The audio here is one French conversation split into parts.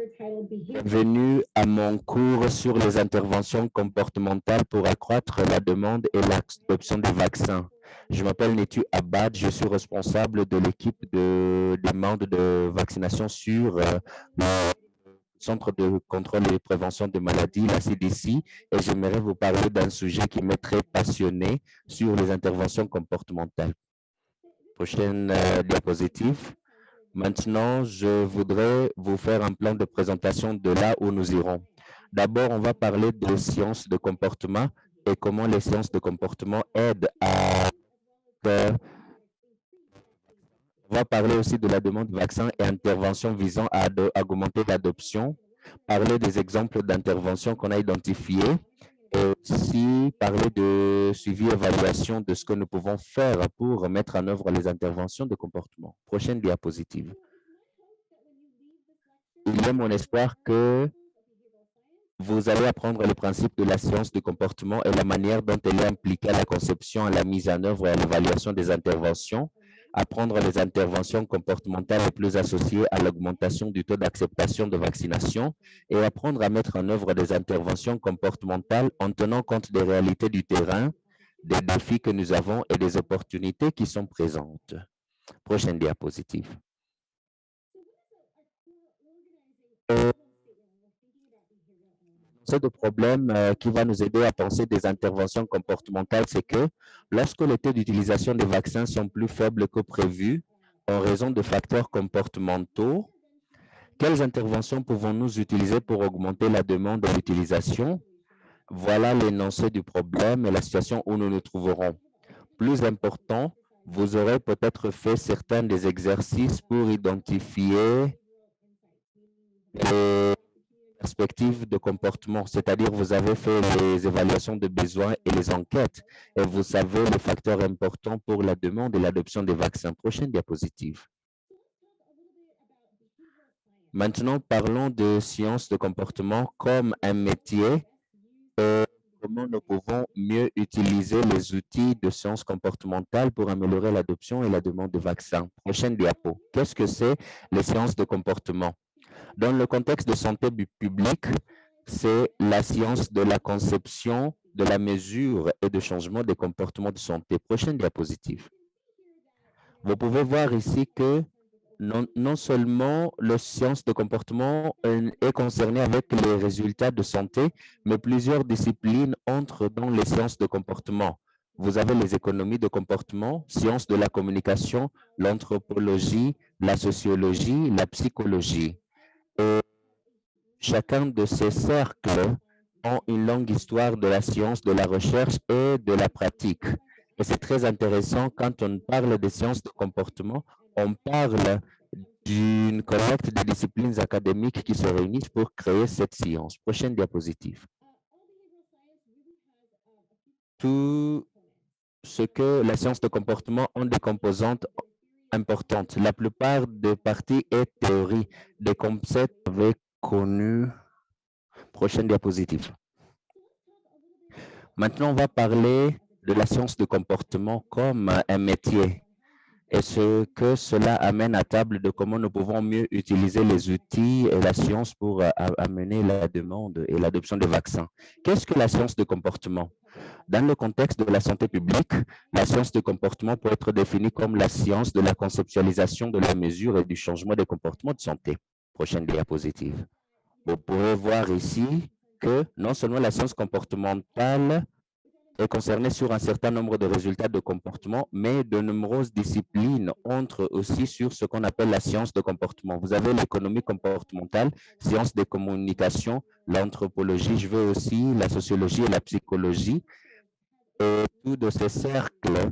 Bienvenue à mon cours sur les interventions comportementales pour accroître la demande et l'adoption des vaccins. Je m'appelle Netu Abad, je suis responsable de l'équipe de demande de vaccination sur le Centre de contrôle et prévention des maladies, la CDC, et j'aimerais vous parler d'un sujet qui m'est très passionné sur les interventions comportementales. Prochaine diapositive. Maintenant, je voudrais vous faire un plan de présentation de là où nous irons. D'abord, on va parler de sciences de comportement et comment les sciences de comportement aident à... On va parler aussi de la demande de vaccins et interventions visant à augmenter l'adoption, parler des exemples d'interventions qu'on a identifiés et aussi parler de suivi et évaluation de ce que nous pouvons faire pour mettre en œuvre les interventions de comportement. Prochaine diapositive. Il est mon espoir que vous allez apprendre les principes de la science du comportement et la manière dont elle est impliquée à la conception, à la mise en œuvre et à l'évaluation des interventions, apprendre les interventions comportementales les plus associées à l'augmentation du taux d'acceptation de vaccination et apprendre à mettre en œuvre des interventions comportementales en tenant compte des réalités du terrain, des défis que nous avons et des opportunités qui sont présentes. Prochaine diapositive. De problème qui va nous aider à penser des interventions comportementales, c'est que lorsque les taux d'utilisation des vaccins sont plus faibles que prévu en raison de facteurs comportementaux, quelles interventions pouvons-nous utiliser pour augmenter la demande et l'utilisation? Voilà l'énoncé du problème et la situation où nous nous trouverons. Plus important, vous aurez peut-être fait certains des exercices pour identifier les perspective de comportement, c'est-à-dire vous avez fait les évaluations de besoins et les enquêtes et vous savez les facteurs importants pour la demande et l'adoption des vaccins. Prochaine diapositive. Maintenant, parlons de sciences de comportement comme un métier et comment nous pouvons mieux utiliser les outils de sciences comportementales pour améliorer l'adoption et la demande de vaccins. Prochaine diapo. Qu'est-ce que c'est les sciences de comportement? Dans le contexte de santé publique, c'est la science de la conception, de la mesure et de changement des comportements de santé. Prochaine diapositive. Vous pouvez voir ici que non seulement la science de comportement est concernée avec les résultats de santé, mais plusieurs disciplines entrent dans les sciences de comportement. Vous avez les économies de comportement, sciences de la communication, l'anthropologie, la sociologie, la psychologie. Et chacun de ces cercles ont une longue histoire de la science, de la recherche et de la pratique. Et c'est très intéressant quand on parle des sciences de comportement, on parle d'une collecte de disciplines académiques qui se réunissent pour créer cette science. Prochaine diapositive. Tout ce que la science de comportement ont des composantes importantes. La plupart des parties et théories des concepts avec connus. Prochaine diapositive. Maintenant, on va parler de la science de comportement comme un métier et ce que cela amène à table de comment nous pouvons mieux utiliser les outils et la science pour amener la demande et l'adoption des vaccins. Qu'est-ce que la science de comportement? Dans le contexte de la santé publique, la science de comportement peut être définie comme la science de la conceptualisation de la mesure et du changement des comportements de santé. Prochaine diapositive. Vous pouvez voir ici que non seulement la science comportementale est concernée sur un certain nombre de résultats de comportement, mais de nombreuses disciplines entrent aussi sur ce qu'on appelle la science de comportement. Vous avez l'économie comportementale, sciences des communications, l'anthropologie, je veux aussi la sociologie et la psychologie. Et tous de ces cercles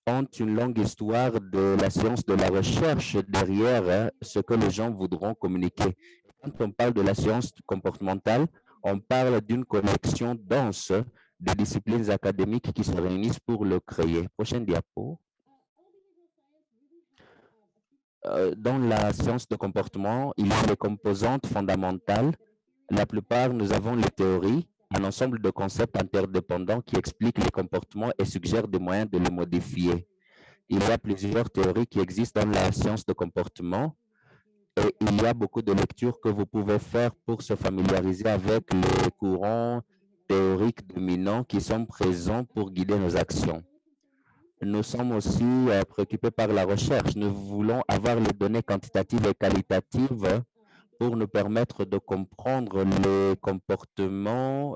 ont une longue histoire de la science de la recherche derrière ce que les gens voudront communiquer. Quand on parle de la science comportementale, on parle d'une collection dense de disciplines académiques qui se réunissent pour le créer. Prochaine diapo. Dans la science de comportement, il y a les composantes fondamentales. La plupart, nous avons les théories, un ensemble de concepts interdépendants qui expliquent les comportements et suggèrent des moyens de les modifier. Il y a plusieurs théories qui existent dans la science de comportement Et il y a beaucoup de lectures que vous pouvez faire pour se familiariser avec les courants théoriques dominants qui sont présents pour guider nos actions. Nous sommes aussi préoccupés par la recherche. Nous voulons avoir les données quantitatives et qualitatives pour nous permettre de comprendre les comportements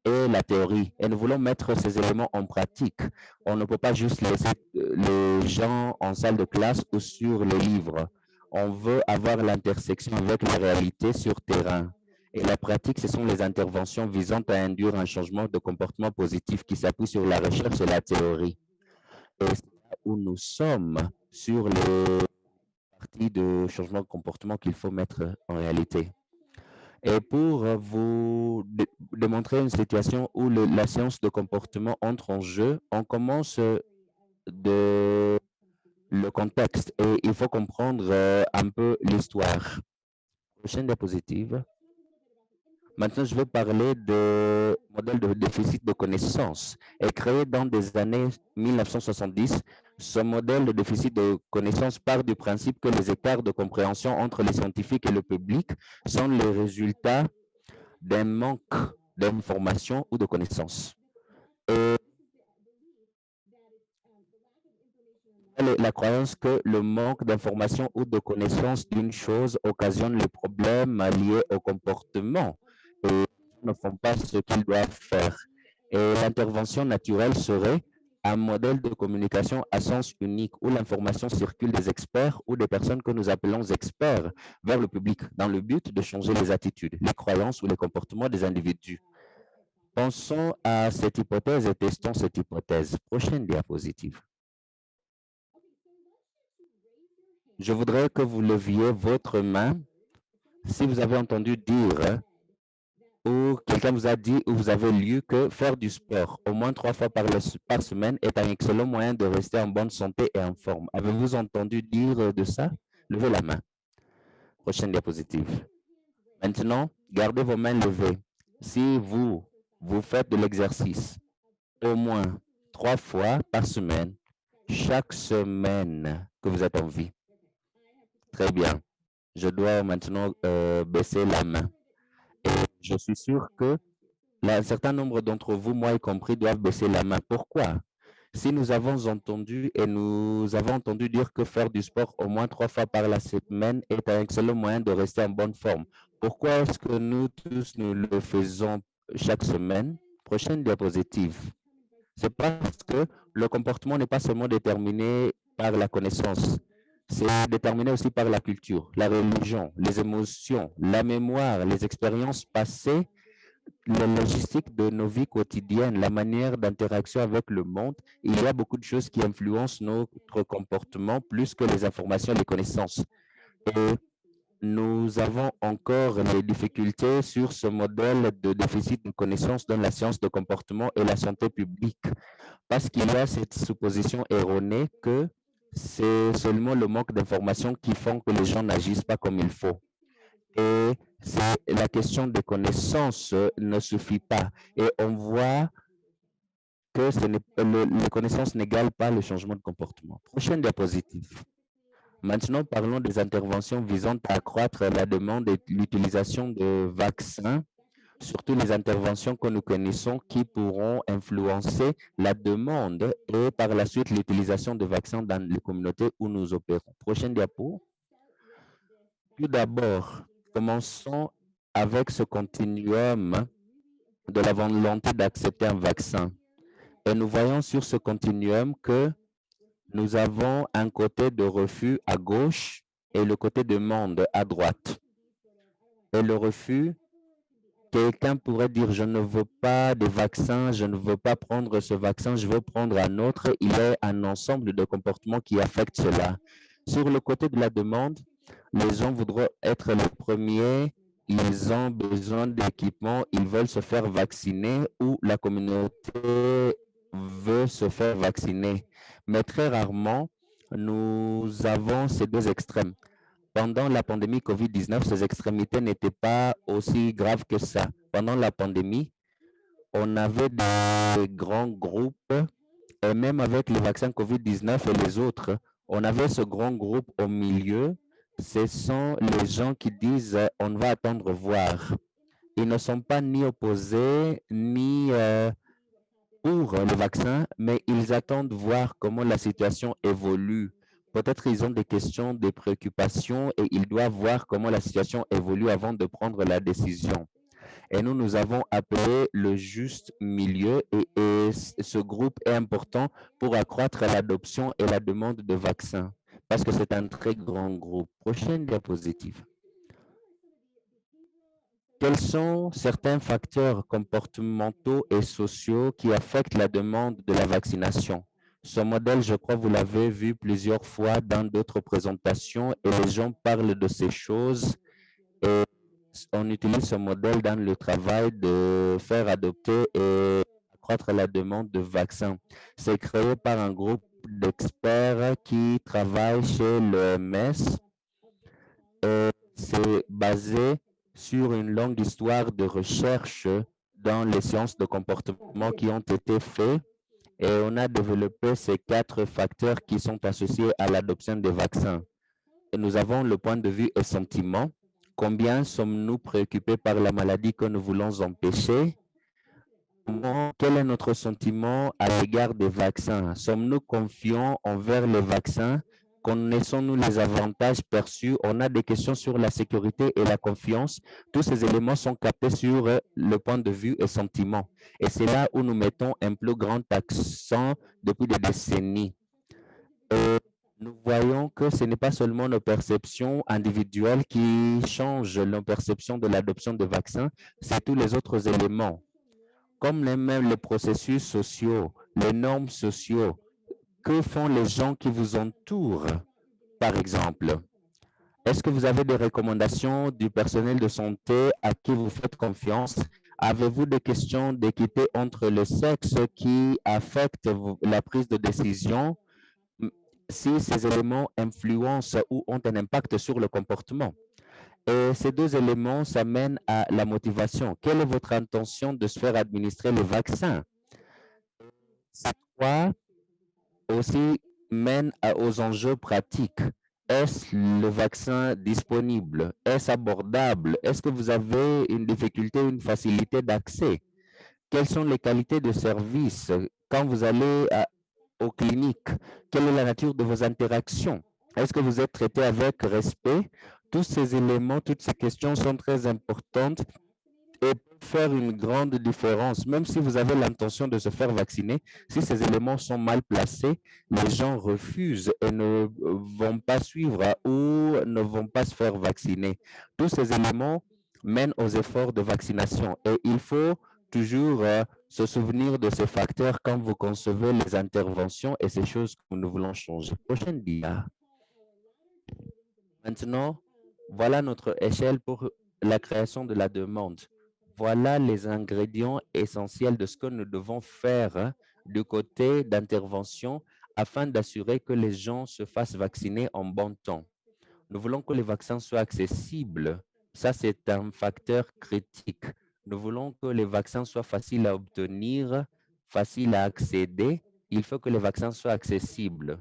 et la théorie. Et nous voulons mettre ces éléments en pratique. On ne peut pas juste laisser les gens en salle de classe ou sur les livres. On veut avoir l'intersection avec la réalité sur terrain. Et la pratique, ce sont les interventions visant à induire un changement de comportement positif qui s'appuie sur la recherche et la théorie. Et c'est là où nous sommes sur les parties de changement de comportement qu'il faut mettre en réalité. Et pour vous démontrer une situation où la science de comportement entre en jeu, on commence de le contexte et il faut comprendre un peu l'histoire. Prochaine diapositive. Maintenant, je vais parler de modèle de déficit de connaissances. Et créé dans des années 1970, ce modèle de déficit de connaissances part du principe que les écarts de compréhension entre les scientifiques et le public sont les résultats d'un manque d'information ou de connaissances. Et la croyance que le manque d'information ou de connaissance d'une chose occasionne les problèmes liés au comportement et ne font pas ce qu'ils doivent faire. Et l'intervention naturelle serait un modèle de communication à sens unique où l'information circule des experts ou des personnes que nous appelons experts vers le public dans le but de changer les attitudes, les croyances ou les comportements des individus. Pensons à cette hypothèse et testons cette hypothèse. Prochaine diapositive. Je voudrais que vous leviez votre main si vous avez entendu dire ou quelqu'un vous a dit ou vous avez lu que faire du sport au moins 3 fois par semaine est un excellent moyen de rester en bonne santé et en forme. Avez-vous entendu dire de ça? Levez la main. Prochaine diapositive. Maintenant, gardez vos mains levées. Si vous faites de l'exercice au moins 3 fois par semaine, chaque semaine que vous êtes en vie. Très bien. Je dois maintenant baisser la main. Et je suis sûr que un certain nombre d'entre vous, moi y compris, doivent baisser la main. Pourquoi? Si nous avons entendu dire que faire du sport au moins 3 fois par la semaine est un excellent moyen de rester en bonne forme, pourquoi est-ce que nous tous, nous le faisons chaque semaine? Prochaine diapositive. C'est parce que le comportement n'est pas seulement déterminé par la connaissance, c'est déterminé aussi par la culture, la religion, les émotions, la mémoire, les expériences passées, la logistique de nos vies quotidiennes, la manière d'interaction avec le monde. Il y a beaucoup de choses qui influencent notre comportement plus que les informations et les connaissances. Et nous avons encore les difficultés sur ce modèle de déficit de connaissances dans la science de comportement et la santé publique, parce qu'il y a cette supposition erronée que c'est seulement le manque d'informations qui font que les gens n'agissent pas comme il faut. Et la question des connaissances ne suffit pas. Et on voit que les connaissances n'égalent pas le changement de comportement. Prochaine diapositive. Maintenant, parlons des interventions visant à accroître la demande et l'utilisation de vaccins, surtout les interventions que nous connaissons qui pourront influencer la demande et par la suite l'utilisation de vaccins dans les communautés où nous opérons. Prochaine diapo. Tout d'abord, commençons avec ce continuum de la volonté d'accepter un vaccin. Et nous voyons sur ce continuum que nous avons un côté de refus à gauche et le côté de demande à droite. Et le refus, quelqu'un pourrait dire, je ne veux pas de vaccin, je ne veux pas prendre ce vaccin, je veux prendre un autre. Il y a un ensemble de comportements qui affectent cela. Sur le côté de la demande, les gens voudront être les premiers, ils ont besoin d'équipements, ils veulent se faire vacciner ou la communauté veut se faire vacciner. Mais très rarement, nous avons ces deux extrêmes. Pendant la pandémie COVID-19, ces extrémités n'étaient pas aussi graves que ça. Pendant la pandémie, on avait des grands groupes, et même avec les vaccins COVID-19 et les autres, on avait ce grand groupe au milieu ce sont les gens qui disent on va attendre voir. Ils ne sont pas ni opposés ni pour le vaccin, mais ils attendent voir comment la situation évolue. Peut-être ils ont des questions, des préoccupations et ils doivent voir comment la situation évolue avant de prendre la décision. Et nous avons appelé le juste milieu et ce groupe est important pour accroître l'adoption et la demande de vaccins parce que c'est un très grand groupe. Prochaine diapositive. Quels sont certains facteurs comportementaux et sociaux qui affectent la demande de la vaccination? Ce modèle, je crois, vous l'avez vu plusieurs fois dans d'autres présentations et les gens parlent de ces choses et on utilise ce modèle dans le travail de faire adopter et accroître la demande de vaccins. C'est créé par un groupe d'experts qui travaillent chez l'OMS et c'est basé sur une longue histoire de recherche dans les sciences de comportement qui ont été faits et on a développé ces 4 facteurs qui sont associés à l'adoption des vaccins. Et nous avons le point de vue et sentiment. Combien sommes-nous préoccupés par la maladie que nous voulons empêcher? Quel est notre sentiment à l'égard des vaccins? Sommes-nous confiants envers les vaccins? Connaissons-nous les avantages perçus? On a des questions sur la sécurité et la confiance. Tous ces éléments sont captés sur le point de vue et sentiment. Et c'est là où nous mettons un plus grand accent depuis des décennies. Et nous voyons que ce n'est pas seulement nos perceptions individuelles qui changent la perception de l'adoption de vaccins, c'est tous les autres éléments comme même les processus sociaux, les normes sociaux, que font les gens qui vous entourent, par exemple? Est-ce que vous avez des recommandations du personnel de santé à qui vous faites confiance? Avez-vous des questions d'équité entre les sexes qui affectent la prise de décision si ces éléments influencent ou ont un impact sur le comportement? Et ces 2 éléments s'amènent à la motivation. Quelle est votre intention de se faire administrer le vaccin? Ces 3 aussi mènent aux enjeux pratiques. Est-ce le vaccin disponible? Est-ce abordable? Est-ce que vous avez une difficulté, une facilité d'accès? Quelles sont les qualités de service quand vous allez aux cliniques? Quelle est la nature de vos interactions? Est-ce que vous êtes traité avec respect? Tous ces éléments, toutes ces questions sont très importantes et peuvent faire une grande différence. Même si vous avez l'intention de se faire vacciner, si ces éléments sont mal placés, les gens refusent et ne vont pas suivre ou ne vont pas se faire vacciner. Tous ces éléments mènent aux efforts de vaccination et il faut toujours se souvenir de ces facteurs quand vous concevez les interventions et ces choses que nous voulons changer. Prochaine dia. Maintenant, voilà notre échelle pour la création de la demande. Voilà les ingrédients essentiels de ce que nous devons faire du côté d'intervention afin d'assurer que les gens se fassent vacciner en bon temps. Nous voulons que les vaccins soient accessibles. Ça, c'est un facteur critique. Nous voulons que les vaccins soient faciles à obtenir, faciles à accéder. Il faut que les vaccins soient accessibles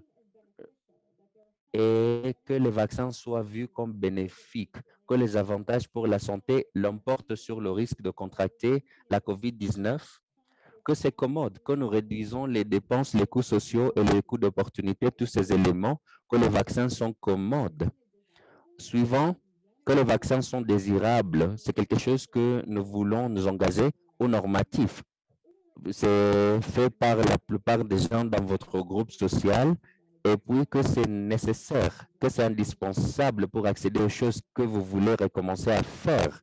et que les vaccins soient vus comme bénéfiques, que les avantages pour la santé l'emportent sur le risque de contracter la COVID-19, que c'est commode, que nous réduisons les dépenses, les coûts sociaux et les coûts d'opportunité, tous ces éléments, que les vaccins sont commodes. Suivant, que les vaccins sont désirables, c'est quelque chose que nous voulons nous engager au normatif. C'est fait par la plupart des gens dans votre groupe social et puis que c'est nécessaire, que c'est indispensable pour accéder aux choses que vous voulez recommencer à faire.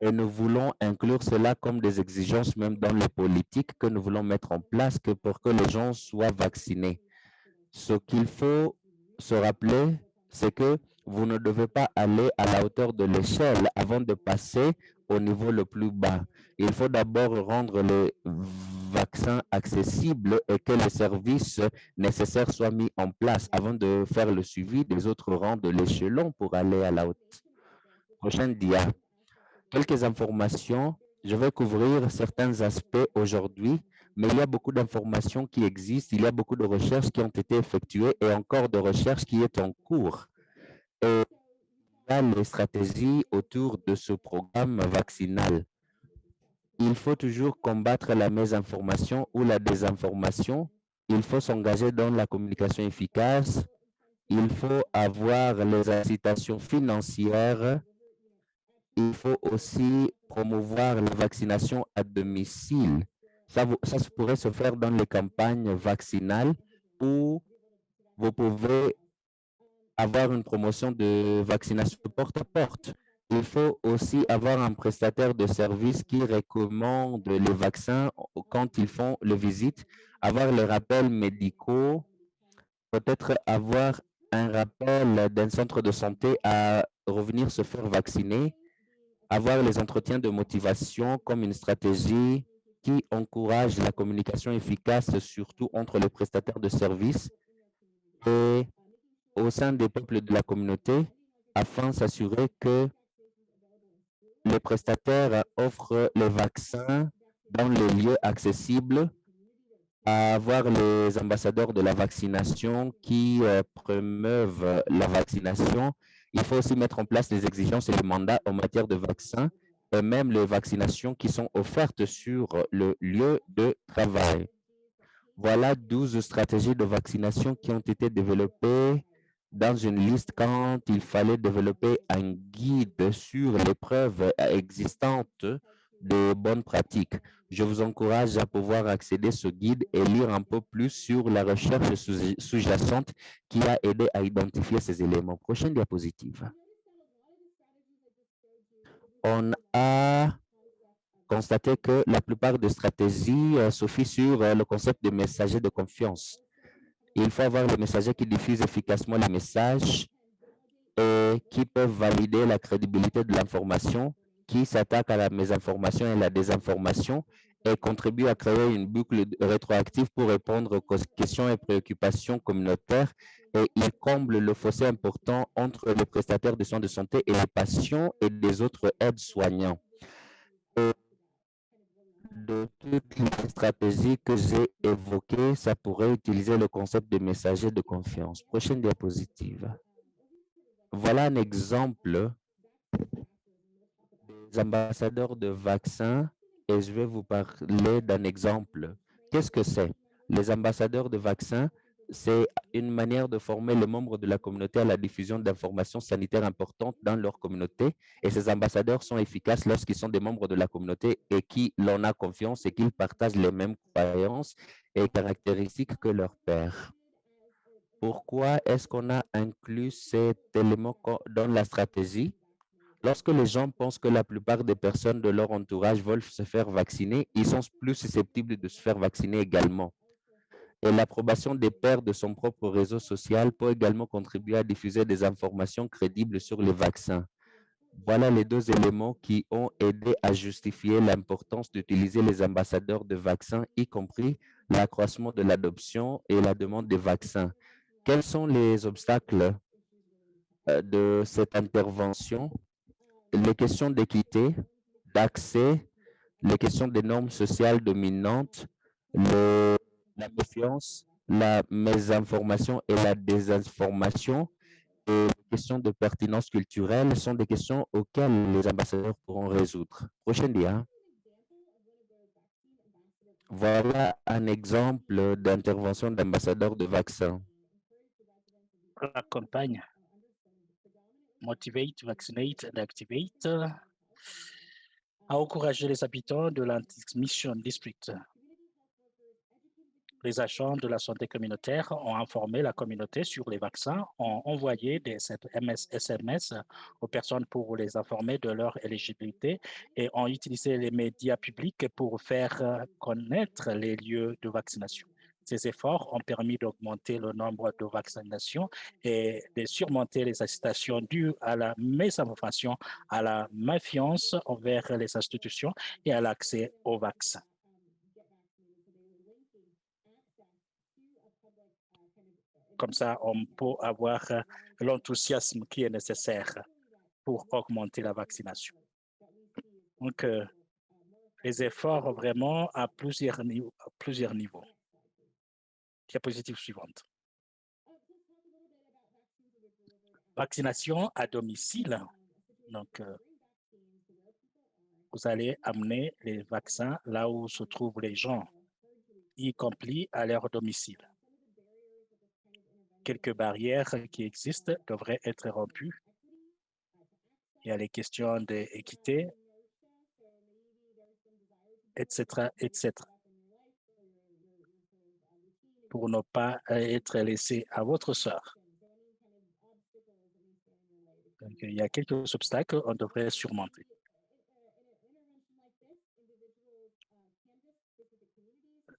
Et nous voulons inclure cela comme des exigences même dans les politiques que nous voulons mettre en place que pour que les gens soient vaccinés. Ce qu'il faut se rappeler, c'est que vous ne devez pas aller à la hauteur de l'échelle avant de passer au niveau le plus bas. Il faut d'abord rendre les vaccins accessibles et que les services nécessaires soient mis en place avant de faire le suivi des autres rangs de l'échelon pour aller à la haute. Prochaine dia. Quelques informations. Je vais couvrir certains aspects aujourd'hui, mais il y a beaucoup d'informations qui existent, il y a beaucoup de recherches qui ont été effectuées et encore de recherches qui est en cours. Et y a les stratégies autour de ce programme vaccinal. Il faut toujours combattre la mésinformation ou la désinformation. Il faut s'engager dans la communication efficace. Il faut avoir les incitations financières. Il faut aussi promouvoir la vaccination à domicile. Ça pourrait se faire dans les campagnes vaccinales où vous pouvez avoir une promotion de vaccination porte à porte. Il faut aussi avoir un prestataire de service qui recommande les vaccins quand ils font les visites, avoir les rappels médicaux, peut-être avoir un rappel d'un centre de santé à revenir se faire vacciner, avoir les entretiens de motivation comme une stratégie qui encourage la communication efficace, surtout entre les prestataires de services et au sein des peuples de la communauté, afin de s'assurer que les prestataires offrent les vaccins dans les lieux accessibles, à avoir les ambassadeurs de la vaccination qui promeuvent la vaccination. Il faut aussi mettre en place les exigences et les mandats en matière de vaccins et même les vaccinations qui sont offertes sur le lieu de travail. Voilà 12 stratégies de vaccination qui ont été développées dans une liste quand il fallait développer un guide sur les preuves existantes de bonnes pratiques. Je vous encourage à pouvoir accéder à ce guide et lire un peu plus sur la recherche sous-jacente qui a aidé à identifier ces éléments. Prochaine diapositive. On a constaté que la plupart des stratégies se fient sur le concept de messager de confiance. Il faut avoir les messagers qui diffusent efficacement les messages et qui peuvent valider la crédibilité de l'information, qui s'attaquent à la mésinformation et la désinformation et contribuent à créer une boucle rétroactive pour répondre aux questions et préoccupations communautaires. Et il comble le fossé important entre les prestataires de soins de santé et les patients et les autres aides-soignants. De toutes les stratégies que j'ai évoquées, ça pourrait utiliser le concept de messager de confiance. Prochaine diapositive. Voilà un exemple des ambassadeurs de vaccins et je vais vous parler d'un exemple. Qu'est-ce que c'est? Les ambassadeurs de vaccins, c'est une manière de former les membres de la communauté à la diffusion d'informations sanitaires importantes dans leur communauté. Et ces ambassadeurs sont efficaces lorsqu'ils sont des membres de la communauté et qui l'on a confiance et qu'ils partagent les mêmes croyances et caractéristiques que leurs pairs. Pourquoi est-ce qu'on a inclus cet élément dans la stratégie? Lorsque les gens pensent que la plupart des personnes de leur entourage veulent se faire vacciner, ils sont plus susceptibles de se faire vacciner également. Et l'approbation des pairs de son propre réseau social peut également contribuer à diffuser des informations crédibles sur les vaccins. Voilà les deux éléments qui ont aidé à justifier l'importance d'utiliser les ambassadeurs de vaccins, y compris l'accroissement de l'adoption et la demande des vaccins. Quels sont les obstacles de cette intervention? Les questions d'équité, d'accès, les questions des normes sociales dominantes, la méfiance, la mésinformation et la désinformation, et les questions de pertinence culturelle sont des questions auxquelles les ambassadeurs pourront résoudre. Prochaine dia. Voilà un exemple d'intervention d'ambassadeur de vaccin. La campagne Motivate, Vaccinate and Activate a encouragé les habitants de la Mission District. Les agents de la santé communautaire ont informé la communauté sur les vaccins, ont envoyé des SMS aux personnes pour les informer de leur éligibilité et ont utilisé les médias publics pour faire connaître les lieux de vaccination. Ces efforts ont permis d'augmenter le nombre de vaccinations et de surmonter les incitations dues à la mésinformation, à la méfiance envers les institutions et à l'accès aux vaccins. Comme ça, on peut avoir l'enthousiasme qui est nécessaire pour augmenter la vaccination. Donc, les efforts vraiment à plusieurs niveaux. Diapositive suivante. vaccination à domicile. Donc, vous allez amener les vaccins là où se trouvent les gens, y compris à leur domicile. Quelques barrières qui existent devraient être rompues. Il y a les questions d'équité, etc., etc., pour ne pas être laissé à votre sort. Donc, il y a quelques obstacles qu'on devrait surmonter.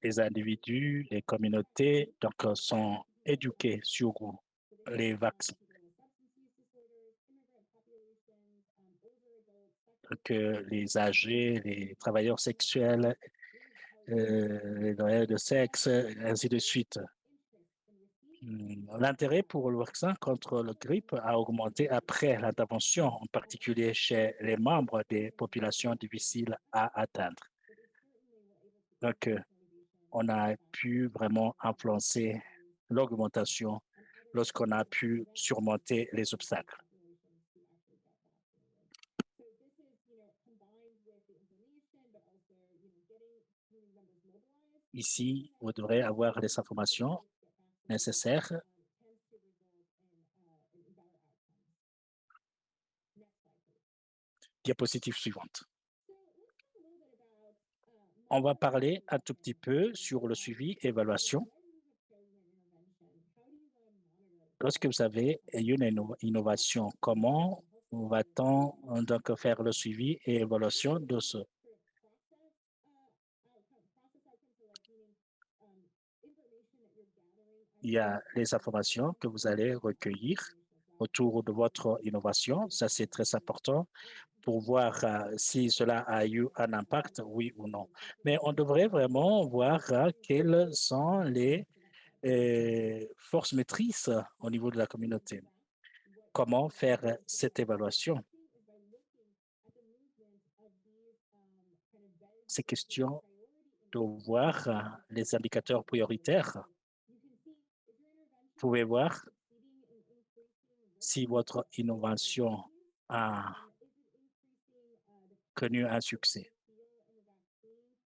Les individus, les communautés donc, sont éduqués sur les vaccins. Que les âgés, les travailleurs sexuels, les travailleurs de sexe, ainsi de suite. L'intérêt pour le vaccin contre la grippe a augmenté après l'intervention, en particulier chez les membres des populations difficiles à atteindre. Donc, on a pu vraiment influencer l'augmentation lorsqu'on a pu surmonter les obstacles. Ici, vous devrez avoir les informations nécessaires. Diapositive suivante. On va parler un tout petit peu sur le suivi et évaluation. Lorsque vous avez une innovation, comment va-t-on donc faire le suivi et évaluation de ce? Il y a les informations que vous allez recueillir autour de votre innovation. Ça, c'est très important pour voir si cela a eu un impact, oui ou non. Mais on devrait vraiment voir quelles sont les forces maîtrises au niveau de la communauté. Comment faire cette évaluation? C'est question de voir les indicateurs prioritaires. Vous pouvez voir si votre innovation a connu un succès.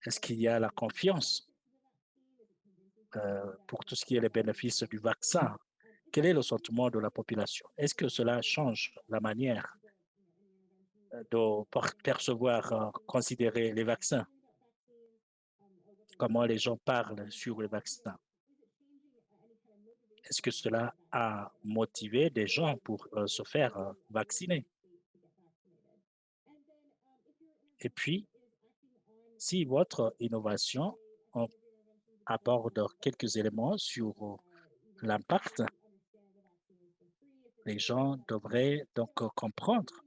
Est-ce qu'il y a la confiance pour tout ce qui est les bénéfices du vaccin? Quel est le sentiment de la population? Est-ce que cela change la manière de percevoir, considérer les vaccins? Comment les gens parlent sur les vaccins? Est-ce que cela a motivé des gens pour se faire vacciner? Et puis, si votre innovation aborde quelques éléments sur l'impact, les gens devraient donc comprendre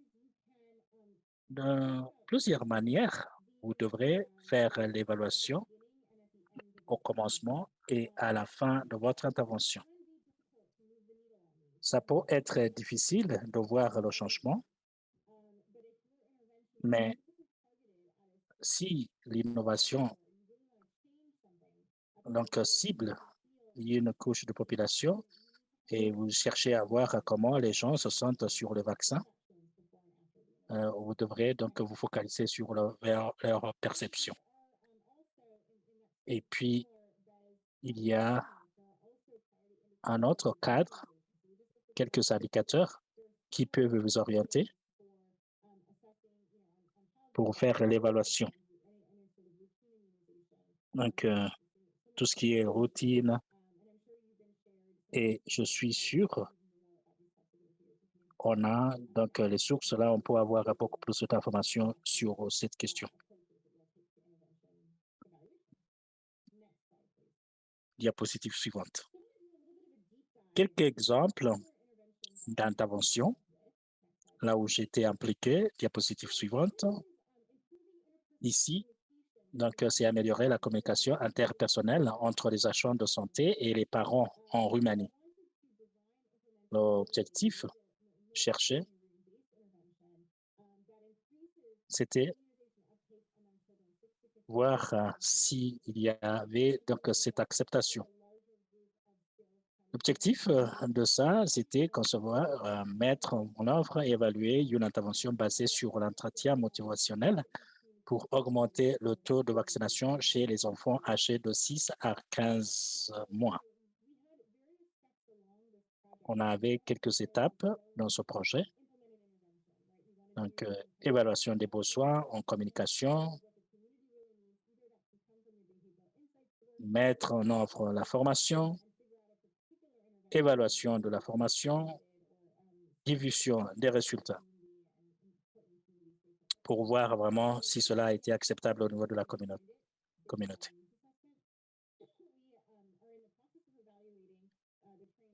de plusieurs manières. Vous devrez faire l'évaluation au commencement et à la fin de votre intervention. Ça peut être difficile de voir le changement, mais si l'innovation donc cible une couche de population et vous cherchez à voir comment les gens se sentent sur le vaccin, vous devrez donc vous focaliser sur leur perception. Et puis, il y a un autre cadre, quelques indicateurs qui peuvent vous orienter pour faire l'évaluation. Donc, tout ce qui est routine, et je suis sûr qu'on a donc les sources là, on peut avoir beaucoup plus d'informations sur cette question. Diapositive suivante. Quelques exemples d'intervention là où j'étais impliqué. Diapositive suivante. Ici, donc, c'est améliorer la communication interpersonnelle entre les agents de santé et les parents en Roumanie. L'objectif cherché, c'était voir s'il y avait donc cette acceptation L'objectif de ça, c'était concevoir, mettre en œuvre et évaluer une intervention basée sur l'entretien motivationnel pour augmenter le taux de vaccination chez les enfants âgés de 6 à 15 mois. On avait quelques étapes dans ce projet. Donc, évaluation des besoins en communication, mettre en œuvre la formation, évaluation de la formation, diffusion des résultats pour voir vraiment si cela a été acceptable au niveau de la communauté.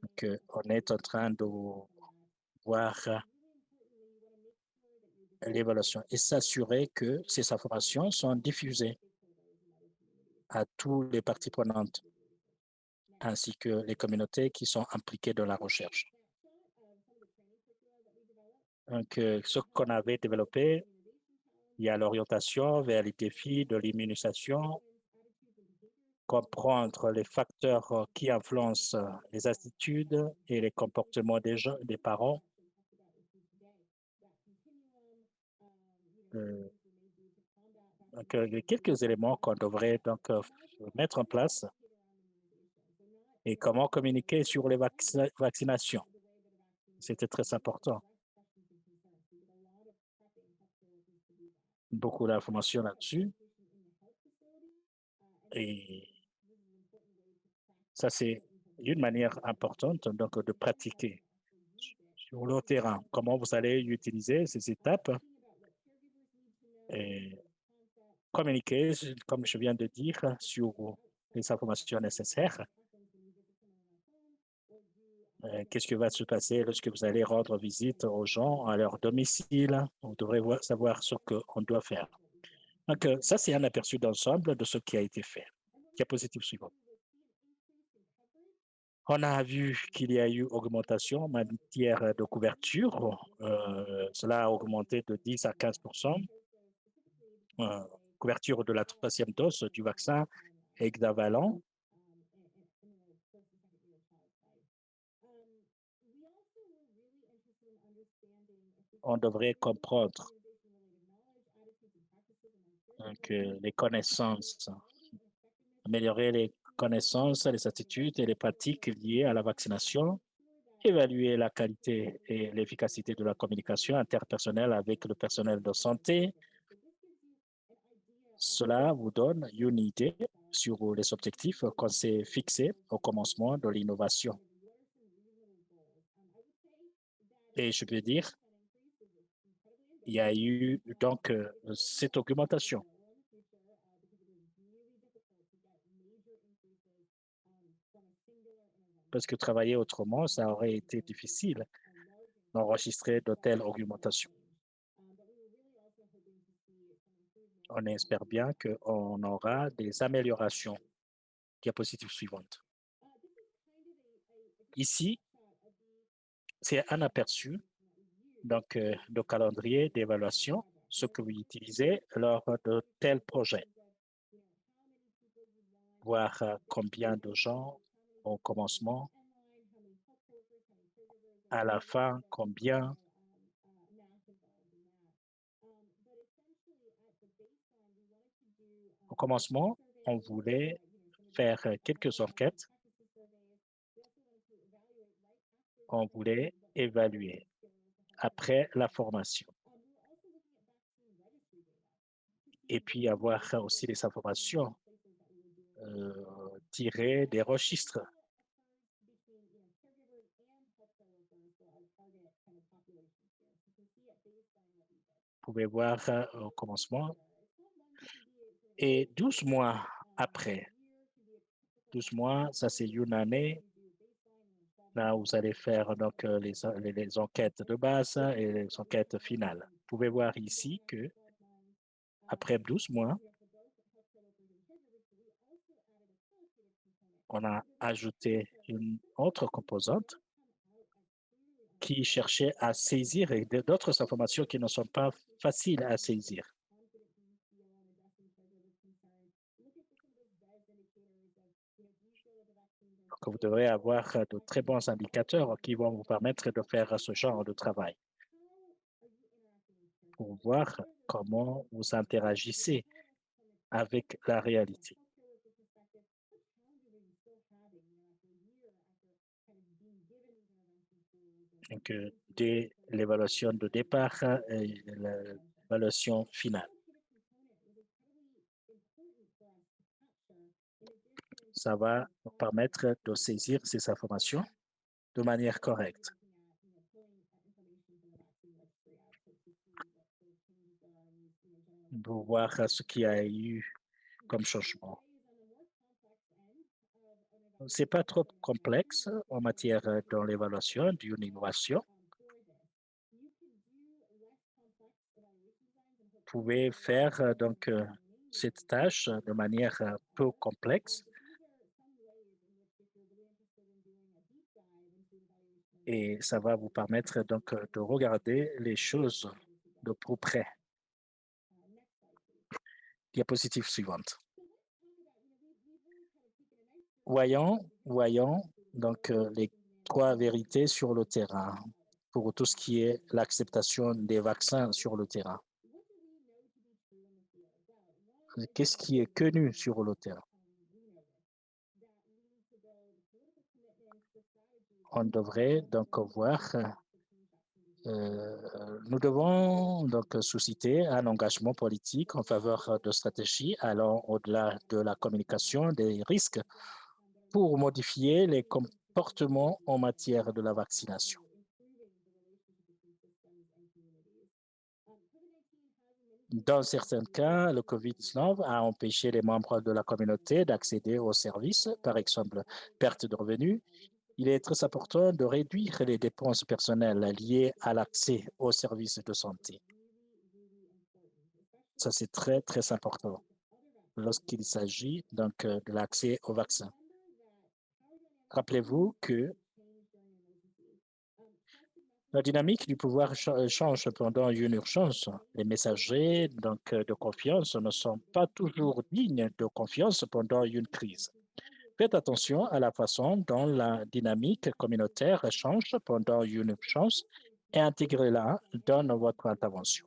Donc, on est en train de voir l'évaluation et s'assurer que ces informations sont diffusées à tous les parties prenantes, ainsi que les communautés qui sont impliquées dans la recherche. Donc, ce qu'on avait développé, il y a l'orientation vers les défis de l'immunisation, comprendre les facteurs qui influencent les attitudes et les comportements des parents. Donc, il y a quelques éléments qu'on devrait donc mettre en place et comment communiquer sur les vaccinations. C'était très important. Beaucoup d'informations là-dessus. Et ça, c'est une manière importante donc, de pratiquer sur le terrain. Comment vous allez utiliser ces étapes et communiquer, comme je viens de dire, sur les informations nécessaires. Qu'est-ce qui va se passer lorsque vous allez rendre visite aux gens à leur domicile? Vous devrez savoir ce qu'on doit faire. Donc, ça, c'est un aperçu d'ensemble de ce qui a été fait. Diapositive suivante. On a vu qu'il y a eu augmentation en matière de couverture. Cela a augmenté de 10 à 15%. Couverture de la troisième dose du vaccin hexavalent. On devrait comprendre que les connaissances, améliorer les connaissances, les attitudes et les pratiques liées à la vaccination, évaluer la qualité et l'efficacité de la communication interpersonnelle avec le personnel de santé. Cela vous donne une idée sur les objectifs qu'on s'est fixés au commencement de l'innovation. Et je peux dire, il y a eu donc cette augmentation. Parce que travailler autrement, ça aurait été difficile d'enregistrer de telles augmentations. On espère bien qu'on aura des améliorations. Diapositive suivante. Ici, c'est un aperçu donc, de calendrier d'évaluation, ce que vous utilisez lors de tels projets. Voir combien de gens au commencement, à la fin, combien. Au commencement, on voulait faire quelques enquêtes. On voulait évaluer après la formation. Et puis avoir aussi des informations tirées des registres. Vous pouvez voir au commencement. Et 12 mois après, 12 mois, ça c'est une année. Là, vous allez faire donc les enquêtes de base et les enquêtes finales. Vous pouvez voir ici que après 12 mois, on a ajouté une autre composante qui cherchait à saisir d'autres informations qui ne sont pas faciles à saisir. Donc, vous devrez avoir de très bons indicateurs qui vont vous permettre de faire ce genre de travail pour voir comment vous interagissez avec la réalité. Donc, dès l'évaluation de départ et l'évaluation finale. Ça va nous permettre de saisir ces informations de manière correcte. Pour voir ce qu'il y a eu comme changement. C'est pas trop complexe en matière dans l'évaluation d'une innovation. Vous pouvez faire cette tâche de manière peu complexe et ça va vous permettre donc de regarder les choses de plus près. Diapositive suivante. Voyons donc les trois vérités sur le terrain pour tout ce qui est l'acceptation des vaccins sur le terrain. Qu'est-ce qui est connu sur le terrain? On devrait donc voir, nous devons donc susciter un engagement politique en faveur de stratégies allant au-delà de la communication des risques pour modifier les comportements en matière de la vaccination. Dans certains cas, le COVID-19 a empêché les membres de la communauté d'accéder aux services, par exemple, perte de revenus. Il est très important de réduire les dépenses personnelles liées à l'accès aux services de santé. Ça, c'est très, très important lorsqu'il s'agit donc de l'accès aux vaccins. Rappelez-vous que la dynamique du pouvoir change pendant une urgence. Les messagers donc, de confiance ne sont pas toujours dignes de confiance pendant une crise. Faites attention à la façon dont la dynamique communautaire change pendant une urgence et intégrez-la dans votre intervention.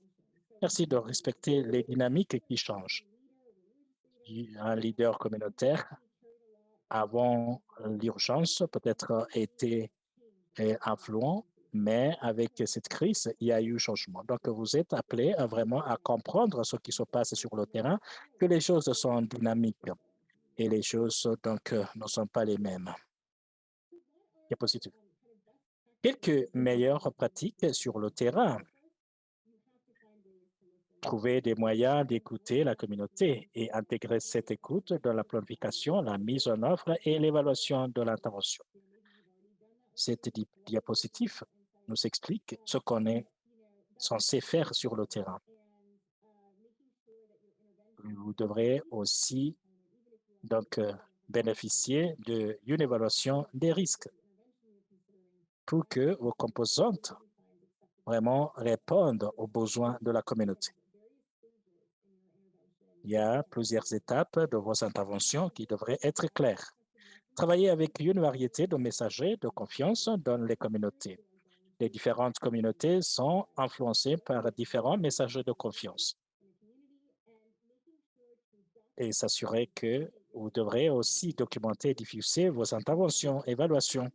Merci de respecter les dynamiques qui changent. Un leader communautaire avant l'urgence peut-être était influent, mais avec cette crise, il y a eu changement. Donc, vous êtes appelé à vraiment à comprendre ce qui se passe sur le terrain, que les choses sont dynamiques et les choses donc ne sont pas les mêmes. Diapositive. Quelques meilleures pratiques sur le terrain. Trouver des moyens d'écouter la communauté et intégrer cette écoute dans la planification, la mise en œuvre et l'évaluation de l'intervention. Cette diapositive nous explique ce qu'on est censé faire sur le terrain. Vous devrez aussi donc bénéficier d'une évaluation des risques pour que vos composantes vraiment répondent aux besoins de la communauté. Il y a plusieurs étapes de vos interventions qui devraient être claires. Travailler avec une variété de messagers de confiance dans les communautés. Les différentes communautés sont influencées par différents messagers de confiance. Et s'assurer que vous devrez aussi documenter et diffuser vos interventions, évaluations.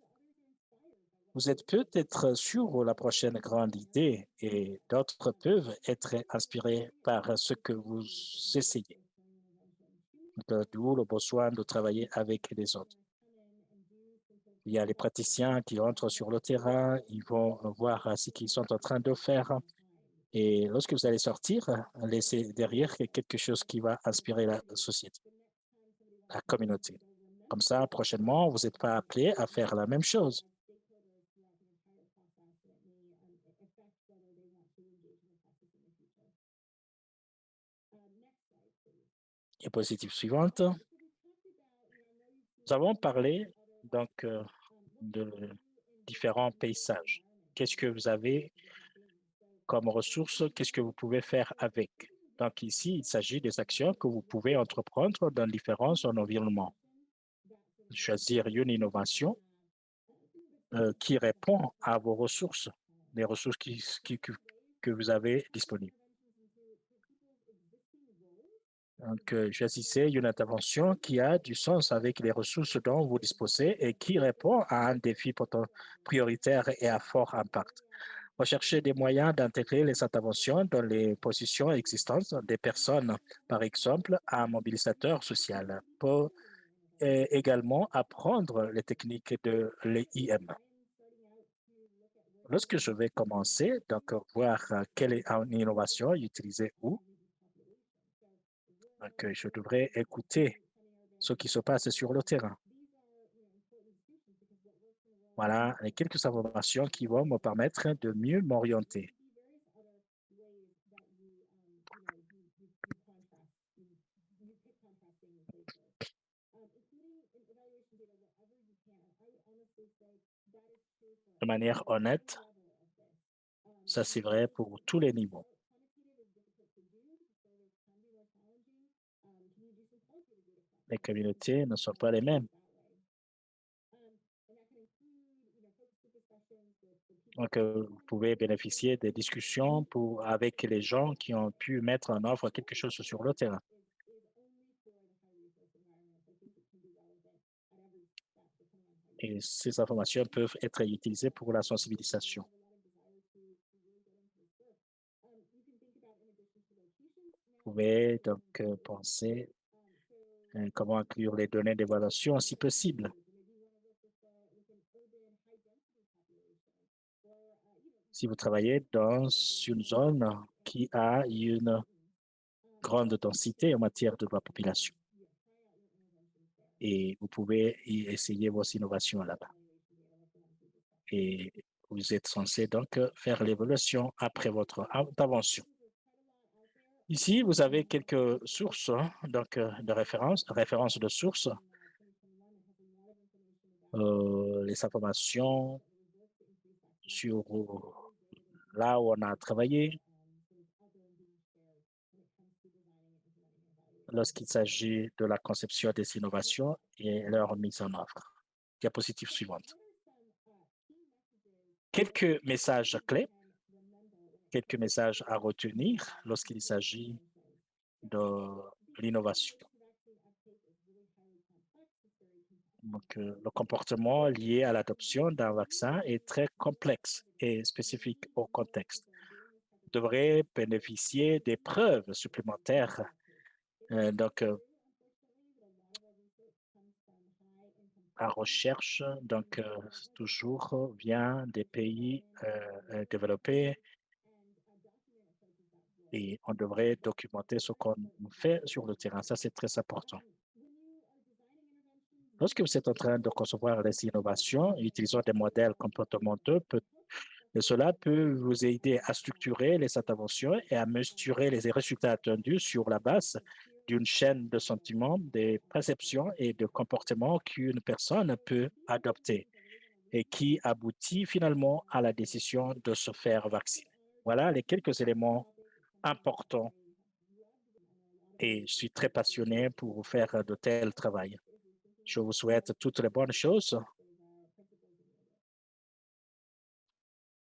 Vous êtes peut-être sur la prochaine grande idée et d'autres peuvent être inspirés par ce que vous essayez. D'où le besoin de travailler avec les autres. Il y a les praticiens qui entrent sur le terrain, ils vont voir ce qu'ils sont en train de faire. Et lorsque vous allez sortir, laissez derrière quelque chose qui va inspirer la société, la communauté. Comme ça, prochainement, vous n'êtes pas appelé à faire la même chose. Diapositive suivante. Nous avons parlé donc de différents paysages. Qu'est-ce que vous avez comme ressources? Qu'est-ce que vous pouvez faire avec? Donc ici, il s'agit des actions que vous pouvez entreprendre dans différents environnements. choisir une innovation qui répond à vos ressources, les ressources que vous avez disponibles. Donc, choisissez une intervention qui a du sens avec les ressources dont vous disposez et qui répond à un défi prioritaire et à fort impact. Recherchez des moyens d'intégrer les interventions dans les positions existantes des personnes, par exemple, un mobilisateur social, pour également apprendre les techniques de l'IM. Lorsque je vais commencer, donc voir quelle est une innovation utilisée où, donc je devrais écouter ce qui se passe sur le terrain. Voilà les quelques informations qui vont me permettre de mieux m'orienter. De manière honnête, ça c'est vrai pour tous les niveaux. Les communautés ne sont pas les mêmes. Donc, vous pouvez bénéficier des discussions avec les gens qui ont pu mettre en œuvre quelque chose sur le terrain. Et ces informations peuvent être utilisées pour la sensibilisation. Vous pouvez donc penser comment inclure les données d'évaluation si possible. Si vous travaillez dans une zone qui a une grande densité en matière de la population, et vous pouvez y essayer vos innovations là-bas. Et vous êtes censé donc faire l'évaluation après votre intervention. Ici, vous avez quelques sources donc, de références de sources. Les informations sur là où on a travaillé lorsqu'il s'agit de la conception des innovations et leur mise en œuvre. Diapositive suivante. Quelques messages clés, quelques messages à retenir lorsqu'il s'agit de l'innovation. Donc, le comportement lié à l'adoption d'un vaccin est très complexe et spécifique au contexte. Vous devrez bénéficier des preuves supplémentaires. Donc, la recherche, donc, toujours vient des pays développés et on devrait documenter ce qu'on fait sur le terrain. Ça, c'est très important. Lorsque vous êtes en train de concevoir les innovations, utilisant des modèles comportementaux, cela peut vous aider à structurer les interventions et à mesurer les résultats attendus sur la base d'une chaîne de sentiments, de perceptions et de comportements qu'une personne peut adopter et qui aboutit finalement à la décision de se faire vacciner. Voilà les quelques éléments importants et je suis très passionné pour faire de tel travail. Je vous souhaite toutes les bonnes choses